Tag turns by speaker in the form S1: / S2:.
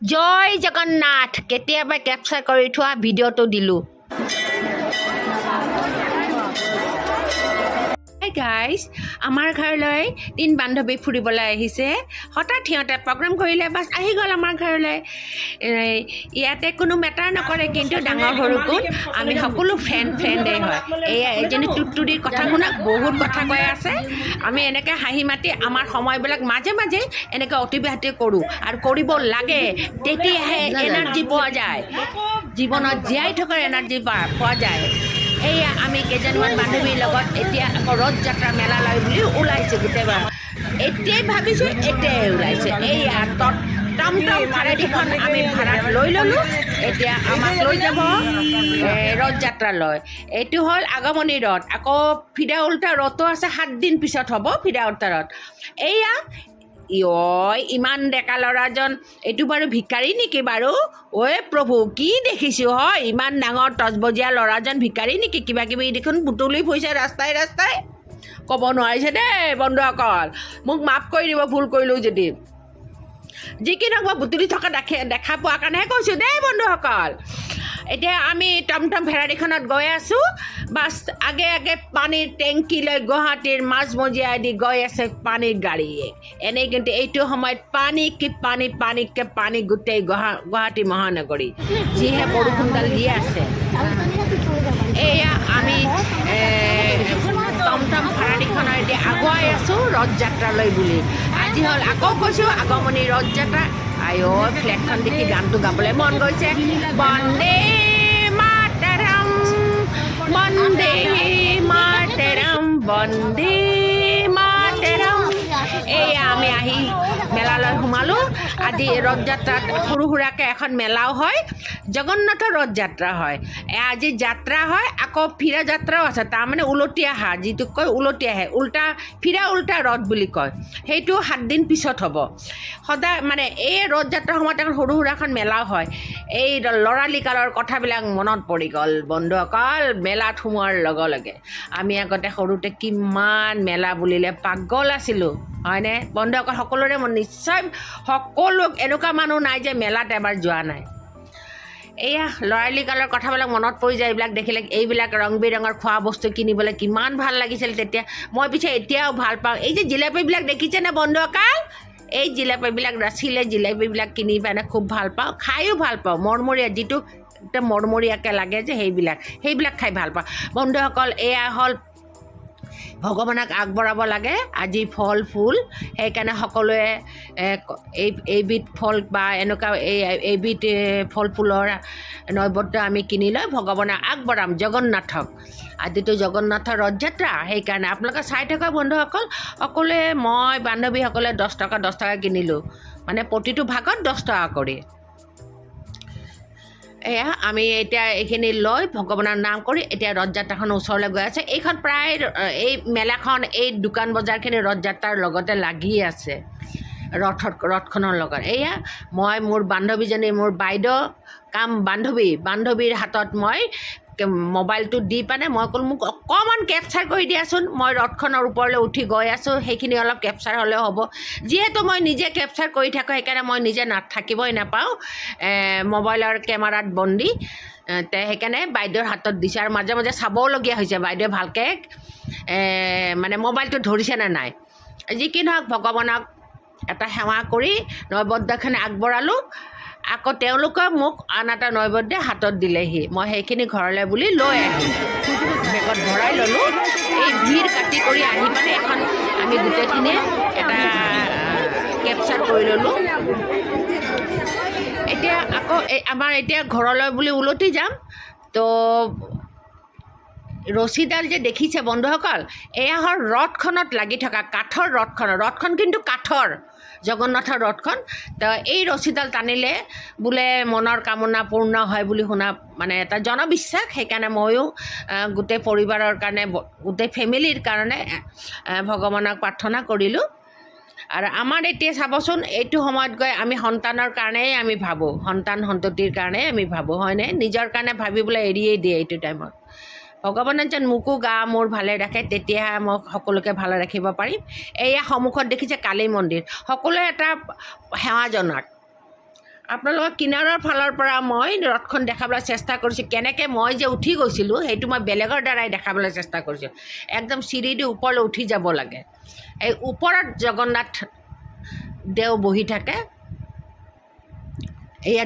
S1: জয় জগন্নাথ কেতিয়াবা কেপচাৰ কৰি থোৱা ভিডিঅ'টো দিলোঁ। গাইজ আমাৰ ঘৰলৈ 3 বান্ধৱী ফুৰিবলৈ আহিছে। হঠাৎ সিহঁতে প্ৰগ্ৰাম কৰিলে, বাছ আহি গ'ল আমাৰ ঘৰলৈ। ইয়াতে কোনো মেটাৰ নকৰে, কিন্তু ডাঙৰ সৰু কোন আমি সকলো ফ্ৰেণ্ডেই হয়। এয়া এজনী টুটুৰিৰ কথা শুনা বহুত কথা কৈ আছে। আমি এনেকৈ হাঁহি মাতি আমাৰ সময়বিলাক মাজে মাজে এনেকৈ অতিবাহিত কৰোঁ আৰু কৰিব লাগে, তেতিয়াহে এনাৰ্জি পোৱা যায়, জীৱনত জীয়াই থকাৰ এনাৰ্জি পোৱা যায়। এয়া আমি কেইজনমান বান্ধৱীৰ লগত এতিয়া আকৌ ৰথ যাত্ৰা মেলা লয় বুলি ওলাইছোঁ। গোটেইবাৰ এতিয়াই ভাবিছোঁ, এতিয়াই ওলাইছে। এইয়া টমটম ভাড়াটিখন আমি ভাড়াত লৈ ল'লোঁ। এতিয়া আমাক লৈ যাব ৰথ যাত্ৰালৈ। এইটো হ'ল আগমনী ৰথ। আকৌ ফিদা উল্টা ৰথো আছে, 7 দিন পিছত হ'ব ফিদা উল্টা ৰথ। এইয়া ইমান ডেকা ল'ৰাজন, এইটো বাৰু ভিকাৰী নেকি বাৰু? ঐ প্ৰভু, কি দেখিছোঁ হয়? ইমান ডাঙৰ টচবজীয়া ল'ৰাজন ভিকাৰী নেকি? কিবা কিবি দেখোন বুটলি ফুৰিছে ৰাস্তাই ৰাস্তাই। ক'ব নোৱাৰিছে দেই বন্ধুসকল, মোক মাফ কৰি দিব ভুল কৰিলোঁ যদি। যি কি নহওক মই বুটলি থকা দেখা পোৱাৰ কাৰণেহে কৈছোঁ দেই বন্ধুসকল। এতিয়া আমি টমটম ভেৰাৰীখনত গৈ আছোঁ। বাছ আগে আগে পানীৰ টেংকি লৈ গুৱাহাটীৰ মাজমজিয়াদি গৈ আছে পানীৰ গাড়ীয়ে। এনেই কিন্তু এইটো সময়ত পানী গোটেই গুৱাহাটী মহানগৰী, যিহে বৰষুণডাল দি আছে। এয়া আমি টমটম ভাড়াটিখনৰ এতিয়া আগুৱাই আছোঁ ৰথ যাত্ৰালৈ বুলি। আজি হ'ল আকৌ কৈছোঁ আগমনী ৰথ যাত্ৰা। ফ্লেগখন দেখি গানটো গাবলৈ মন গৈছে। বন্দে মাতৰম, বন্দে মাতৰম, বন্দে মাতৰম। এয়া আমি আহি মেলালৈ সোমালোঁ। আজি ৰথ যাত্ৰাত সৰু সুৰাকৈ এখন মেলাও হয়, জগন্নাথৰ ৰথ যাত্ৰা হয়। আজি যাত্ৰা হয়, আকৌ ফিৰা যাত্ৰাও আছে। তাৰমানে উলটি অহা, যিটোক কয় উলটি আহে, ফিৰা উল্টা ৰথ বুলি কয়। সেইটো 7 দিন পিছত হ'ব। সদায় মানে এই ৰথ যাত্ৰাৰ সময়ত এখন সৰু সুৰাখন মেলাও হয়। এই ল'ৰালি কালৰ কথাবিলাক মনত পৰি গ'ল বন্ধুসকল মেলাত সোমোৱাৰ লগে লগে। আমি আগতে সৰুতে কিমান মেলা বুলিলে পাগল আছিলোঁ, হয়নে বন্ধুসকল? সকলোৰে নিশ্চয় সকলো এনেকুৱা মানুহ নাই যে মেলাত এবাৰ যোৱা নাই। এয়া ল'ৰালি কালৰ কথাবিলাক মনত পৰি যায় এইবিলাক দেখিলে। এইবিলাক ৰং বিৰঙৰ খোৱা বস্তু কিনিবলৈ কিমান ভাল লাগিছিল তেতিয়া। মই পিছে এতিয়াও ভাল পাওঁ। এই যে জিলাপিবিলাক দেখিছেনে বন্ধুসকল? এই জিলাপিবিলাক ৰাচিলে জিলাপিবিলাক কিনি পেলাই খুব ভাল পাওঁ, খায়ো ভাল পাওঁ। মৰমৰীয়া, যিটো একদম মৰমৰীয়াকৈ লাগে যে সেইবিলাক খাই ভাল পাওঁ বন্ধুসকল। এয়া হ'ল ভগৱানক আগবঢ়াব লাগে আজি ফল ফুল। সেইকাৰণে সকলোৱে এইবিধ ফল বা এনেকুৱা এইবিধ ফল ফুলৰ নৈবদ্য আমি কিনি লৈ ভগৱানক আগবঢ়াম, জগন্নাথক। আজিতো জগন্নাথৰ ৰথ যাত্ৰা, সেইকাৰণে আপোনালোকে চাই থকা বন্ধুসকল। সকলোৱে মই বান্ধৱীসকলে 10 টকা কিনিলোঁ, মানে প্ৰতিটো ভাগত 10 টকা কৰি। এয়া আমি এতিয়া এইখিনি লৈ ভগৱানৰ নাম কৰি এতিয়া ৰথ যাত্ৰাখনৰ ওচৰলৈ গৈ আছে। এইখন প্ৰায় এই মেলাখন এই দোকান বজাৰখিনি ৰথ যাত্ৰাৰ লগতে লাগি আছে, ৰথখনৰ লগত। এয়া মই মোৰ বান্ধৱীজনী, মোৰ বাইদেউ কাম বান্ধৱীৰ হাতত মই মোবাইলটো দি পেলাই মই ক'লোঁ মোক অকণমান কেপচাৰ কৰি দিয়াচোন। মই ৰথখনৰ ওপৰলৈ উঠি গৈ আছোঁ, সেইখিনি অলপ কেপচাৰ হ'লেও হ'ব। যিহেতু মই নিজে কেপচাৰ কৰি থাকোঁ, সেইকাৰণে মই নিজে থাকিবই নাপাওঁ মোবাইলৰ কেমেৰাত বন্দী। সেইকাৰণে বাইদেউৰ হাতত দিছে আৰু মাজে মাজে চাবওলগীয়া হৈছে বাইদেৱে ভালকৈ মানে মোবাইলটো ধৰিছেনে নাই। যি কি নহওক ভগৱানক এটা সেৱা কৰি নৈবদ্যখিনি আগবঢ়ালোঁ। আকৌ তেওঁলোকে মোক আন এটা নৈবদ্য হাতত দিলেহি। মই সেইখিনি ঘৰলৈ বুলি লৈ আহিলোঁ, বেগত ভৰাই ল'লোঁ। এই ভিৰ কাটি কৰি আহি মানে এখন আমি গোটেইখিনিয়ে এটা কেপচাৰ কৰি ল'লোঁ। এতিয়া আকৌ আমাৰ এতিয়া ঘৰলৈ বুলি উলটি যাম। তো ৰছীডাল যে দেখিছে বন্ধুসকল, এয়া হ'ল ৰথখনত লাগি থকা কাঠৰ ৰথখন কিন্তু কাঠৰ, জগন্নাথৰ ৰথখন। তো এই ৰছীডাল টানিলে বোলে মনৰ কামনা পূৰ্ণ হয় বুলি শুনা মানে এটা জনবিশ্বাস। সেইকাৰণে ময়ো গোটেই পৰিবাৰৰ কাৰণে, গোটেই ফেমিলিৰ কাৰণে ভগৱানক প্ৰাৰ্থনা কৰিলোঁ। আৰু আমাৰ এতিয়া চাবচোন, এইটো সময়ত গৈ আমি সন্তানৰ কাৰণেই আমি ভাবোঁ, সন্ততিৰ কাৰণেই আমি ভাবোঁ, হয়নে? নিজৰ কাৰণে ভাবিবলৈ এৰিয়েই দিয়ে এইটো টাইমত। ভগৱানে যেন মোকো মোৰ ভালে ৰাখে, তেতিয়াহে মই সকলোকে ভালে ৰাখিব পাৰিম। এয়া সন্মুখত দেখিছে কালী মন্দিৰ, সকলোৱে এটা সেৱা জনাওক। আপোনালোকৰ কিনাৰৰ ফালৰ পৰা মই ৰথখন দেখাবলৈ চেষ্টা কৰিছোঁ। কেনেকৈ মই যে উঠি গৈছিলোঁ সেইটো মই বেলেগৰ দ্বাৰাই দেখাবলৈ চেষ্টা কৰিছোঁ। একদম চিৰিদি ওপৰলৈ উঠি যাব লাগে। এই ওপৰত জগন্নাথ দেও বহি থাকে। এয়া